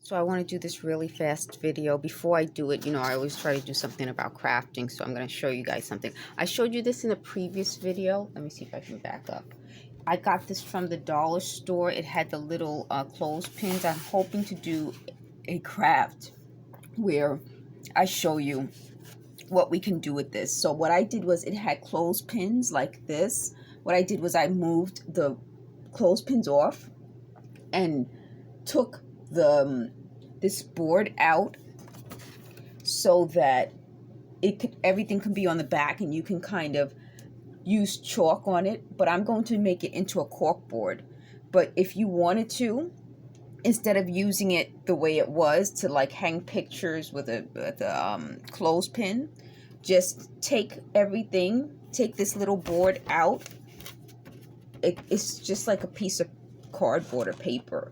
So I want to do this really fast video. Before I do it, I always try to do something about crafting. So I'm going to show you guys something. I showed you this in a previous video. Let me see if I can back up. I got this from the dollar store. It had the little clothespins. I'm hoping to do a craft where I show you what we can do with this. So what I did was, it had clothespins like this. What I did was I moved the clothespins off and took this board out so that everything can be on the back and you can kind of use chalk on it. But I'm going to make it into a cork board. But if you wanted to, instead of using it the way it was to like hang pictures with a clothespin, just take this little board out. It's just like a piece of cardboard or paper,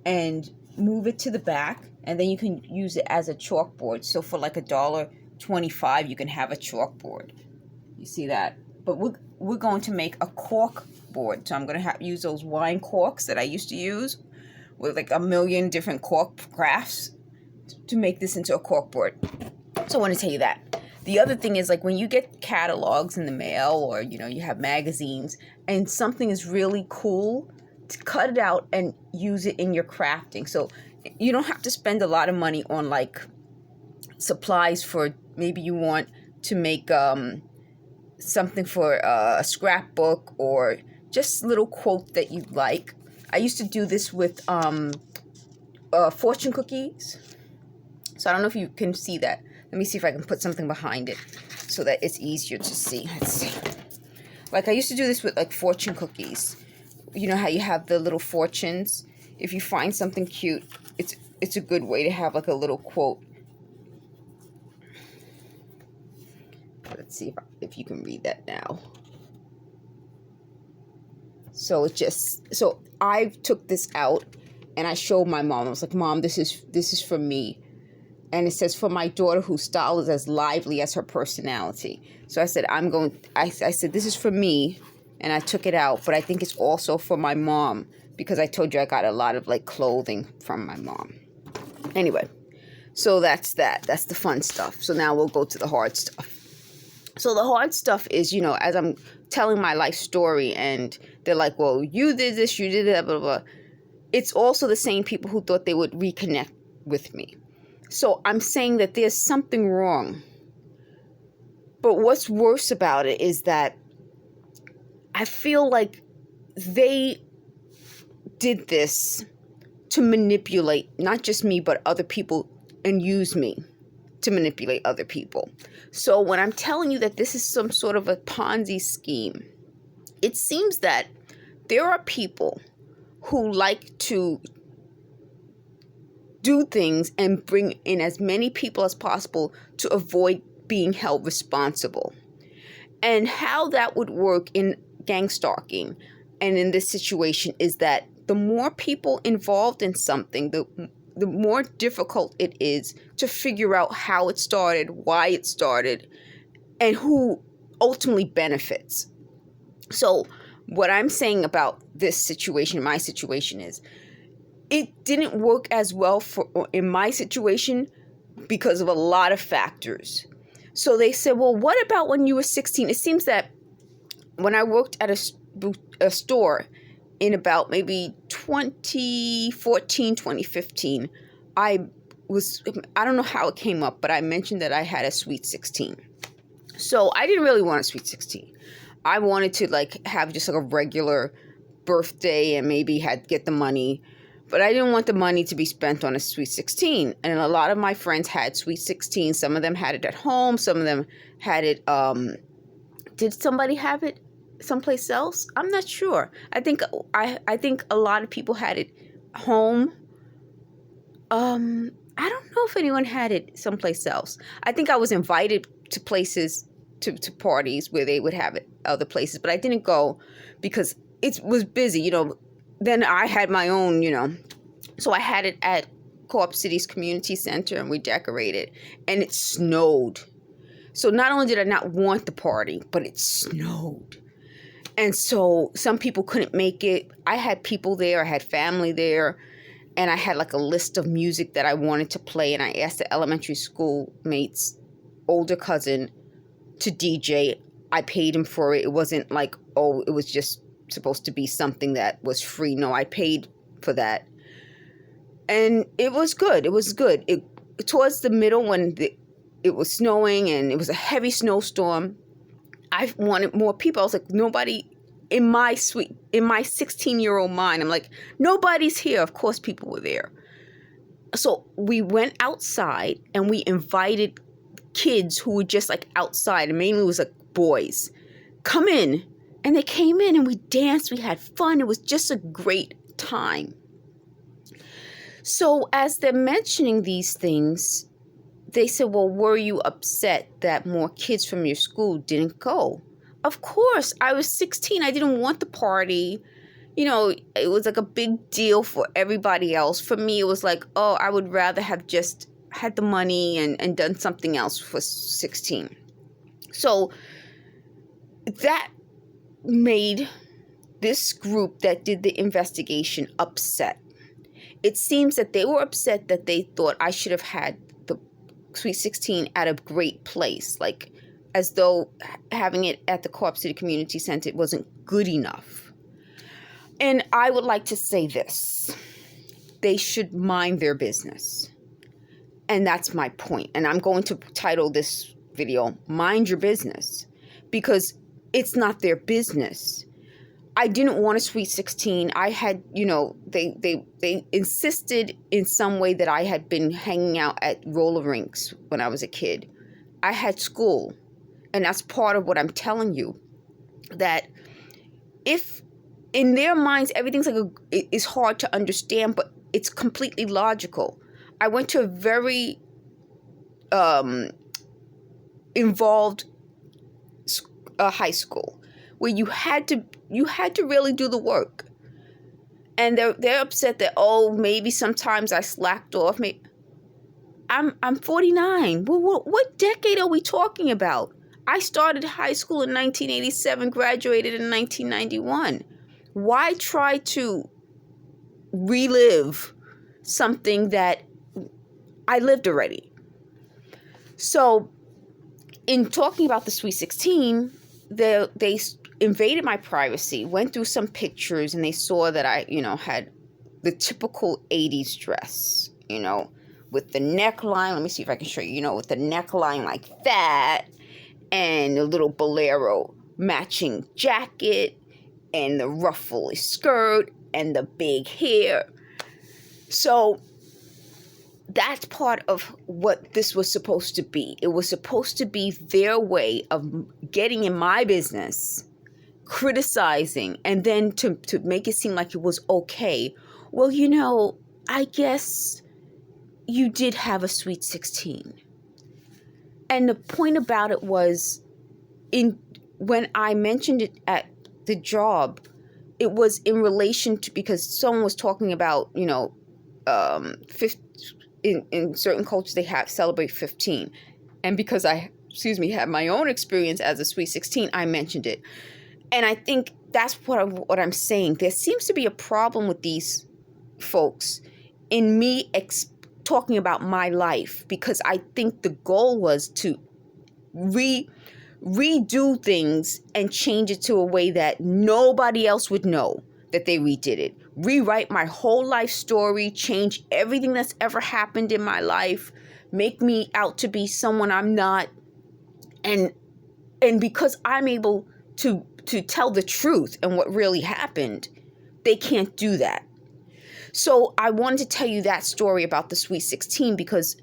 and move it to the back, and then you can use it as a chalkboard. So for like $1.25 you can have a chalkboard. You see that? But we're going to make a cork board. So I'm going to use those wine corks that I used to use with like a million different cork crafts to make this into a cork board. So I want to tell you that. The other thing is, like, when you get catalogs in the mail, or you have magazines and something is really cool, to cut it out and use it in your crafting. So you don't have to spend a lot of money on like supplies for, maybe you want to make something for a scrapbook, or just little quote that you like. I used to do this with fortune cookies. So I don't know if you can see that. Let me see if I can put something behind it so that it's easier to see. Let's see. Like, I used to do this with like fortune cookies. You know how you have the little fortunes? If you find something cute, it's a good way to have like a little quote. Let's see if you can read that now. So I took this out and I showed my mom. I was like, "Mom, this is for me." And it says, "For my daughter whose style is as lively as her personality." So I said, I said, "This is for me." And I took it out, but I think it's also for my mom, because I told you I got a lot of like clothing from my mom. Anyway, so that's that. That's the fun stuff. So now we'll go to the hard stuff. So the hard stuff is, as I'm telling my life story and they're like, "Well, you did this, you did that, blah, blah, blah." It's also the same people who thought they would reconnect with me. So I'm saying that there's something wrong. But what's worse about it is that I feel like they did this to manipulate not just me, but other people, and use me to manipulate other people. So when I'm telling you that this is some sort of a Ponzi scheme, it seems that there are people who like to do things and bring in as many people as possible to avoid being held responsible. And how that would work in gang stalking and in this situation is that the more people involved in something, the more difficult it is to figure out how it started, why it started, and who ultimately benefits. So what I'm saying about this situation, my situation, is it didn't work as well in my situation because of a lot of factors. So they said, "Well, what about when you were 16? It seems that when I worked at a store in about maybe 2014, 2015, I don't know how it came up, but I mentioned that I had a sweet 16. So I didn't really want a sweet 16. I wanted to like have just like a regular birthday and maybe get the money. But I didn't want the money to be spent on a sweet 16. And a lot of my friends had sweet 16. Some of them had it at home. Some of them had it. Did somebody have it someplace else? I'm not sure. I think a lot of people had it home. I don't know if anyone had it someplace else. I think I was invited to places, to parties where they would have it other places, but I didn't go because it was busy, Then I had my own, so I had it at Co-op City's community center, and we decorated, and it snowed. So not only did I not want the party, but it snowed. And so some people couldn't make it. I had people there. I had family there. and I had like a list of music that I wanted to play, and I asked the elementary school mate's older cousin to DJ. I paid him for it. It wasn't like, oh, it was just supposed to be something that was free. No, I paid for that. And it was good. It was good. Towards the middle, when it was snowing and it was a heavy snowstorm, I wanted more people. I was like, nobody in my 16-year-old mind, I'm like, nobody's here. Of course people were there. So we went outside and we invited kids who were just like outside, and mainly it was like boys, come in. And they came in and we danced, we had fun. It was just a great time. So as they're mentioning these things, they said, well, were you upset that more kids from your school didn't go? Of course, I was 16. I didn't want the party. You know, it was like a big deal for everybody else. For me, it was like, oh, I would rather have just had the money and done something else for 16. So that made this group that did the investigation upset. It seems that they were upset that they thought I should have had the Sweet 16 at a great place, like as though having it at the Co-op City Community Center wasn't good enough. And I would like to say this. They should mind their business. And that's my point. And I'm going to title this video, Mind Your Business, because it's not their business. I didn't want a Sweet 16. I had, you know, they insisted in some way that I had been hanging out at roller rinks when I was a kid. I had school. And that's part of what I'm telling you. That if in their minds, everything's like it's hard to understand, but it's completely logical. I went to a very involved high school where you had to really do the work, and they're upset that, oh, maybe sometimes I slacked off. Maybe I'm 49. Well, what decade are we talking about? I started high school in 1987, graduated in 1991. Why try to relive something that I lived already? So in talking about the Sweet 16, they invaded my privacy, went through some pictures, and they saw that I, you know, had the typical 80s dress, you know, with the neckline. Let me see if I can show you, you know, with the neckline like that, and a little bolero matching jacket, and the ruffly skirt, and the big hair. So that's part of what this was supposed to be. It was supposed to be their way of getting in my business, criticizing, and then to make it seem like it was okay. Well, you know, I guess you did have a Sweet 16. And the point about it was, when I mentioned it at the job, it was in relation to, because someone was talking about, you know, in certain cultures they celebrate 15, and because I had my own experience as a Sweet 16, I mentioned it. And I think that's what I'm saying. There seems to be a problem with these folks in me talking about my life, because I think the goal was to redo things and change it to a way that nobody else would know that they redid it. Rewrite my whole life story, change everything that's ever happened in my life, make me out to be someone I'm not. And because I'm able to tell the truth and what really happened, they can't do that. So I wanted to tell you that story about the Sweet 16 because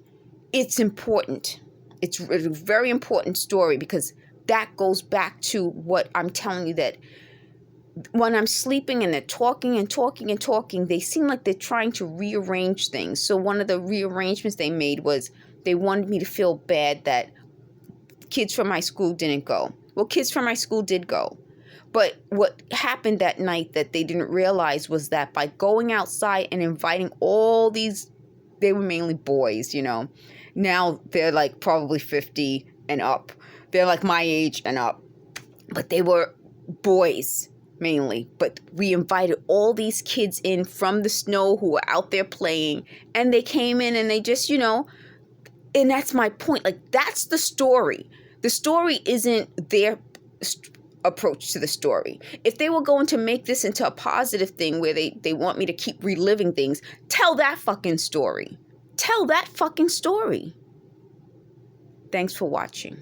it's important. It's a very important story, because that goes back to what I'm telling you, that when I'm sleeping and they're talking and talking and talking, they seem like they're trying to rearrange things. So one of the rearrangements they made was they wanted me to feel bad that kids from my school didn't go. Well, kids from my school did go. But what happened that night that they didn't realize was that by going outside and inviting all these, they were mainly boys, you know. Now they're like probably 50 and up. They're like my age and up. But they were boys. mainly, but we invited all these kids in from the snow who were out there playing, and they came in and they just, and that's my point. Like, that's the story. The story isn't their approach to the story. If they were going to make this into a positive thing where they want me to keep reliving things, tell that fucking story. Tell that fucking story. Thanks for watching.